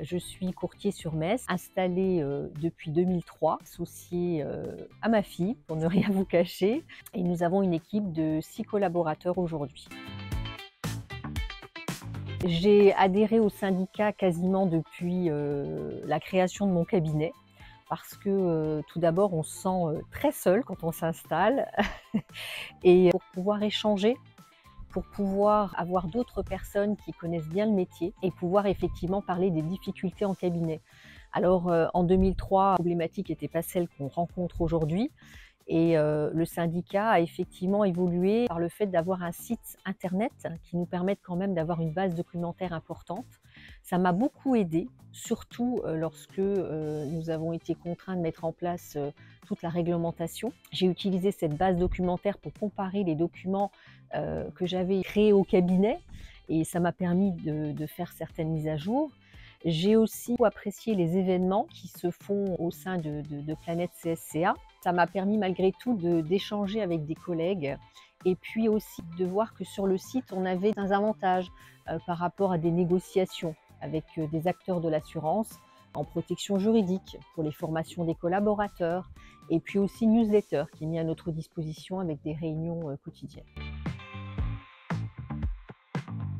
Je suis courtier sur Metz, installée depuis 2003, associée à ma fille, pour ne rien vous cacher. Et nous avons une équipe de 6 collaborateurs aujourd'hui. J'ai adhéré au syndicat quasiment depuis la création de mon cabinet. Parce que tout d'abord, on se sent très seul quand on s'installe. Et pour pouvoir échanger, pour pouvoir avoir d'autres personnes qui connaissent bien le métier et pouvoir effectivement parler des difficultés en cabinet. Alors en 2003, la problématique n'était pas celle qu'on rencontre aujourd'hui. Et le syndicat a effectivement évolué par le fait d'avoir un site internet qui nous permette quand même d'avoir une base documentaire importante. Ça m'a beaucoup aidée, surtout lorsque nous avons été contraints de mettre en place toute la réglementation. J'ai utilisé cette base documentaire pour comparer les documents que j'avais créés au cabinet et ça m'a permis de faire certaines mises à jour. J'ai aussi apprécié les événements qui se font au sein de Planète CSCA. Ça m'a permis malgré tout d'échanger avec des collègues et puis aussi de voir que sur le site, on avait des avantages par rapport à des négociations avec des acteurs de l'assurance en protection juridique pour les formations des collaborateurs et puis aussi newsletter qui est mis à notre disposition avec des réunions quotidiennes.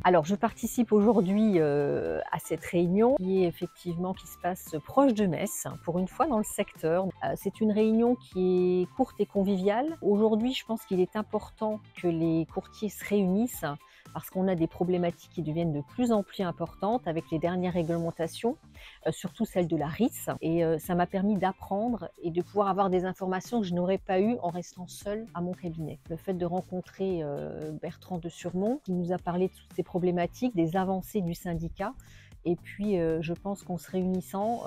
Alors, je participe aujourd'hui à cette réunion qui se passe proche de Metz, pour une fois dans le secteur. C'est une réunion qui est courte et conviviale. Aujourd'hui, je pense qu'il est important que les courtiers se réunissent parce qu'on a des problématiques qui deviennent de plus en plus importantes avec les dernières réglementations, surtout celle de la RIS. Et ça m'a permis d'apprendre et de pouvoir avoir des informations que je n'aurais pas eues en restant seule à mon cabinet. Le fait de rencontrer Bertrand de Surmont, qui nous a parlé de toutes ces problématiques, des avancées du syndicat. Et puis, je pense qu'en se réunissant,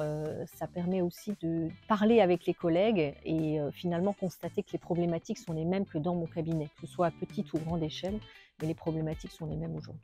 ça permet aussi de parler avec les collègues et finalement constater que les problématiques sont les mêmes que dans mon cabinet, que ce soit à petite ou grande échelle, mais les problématiques sont les mêmes aujourd'hui.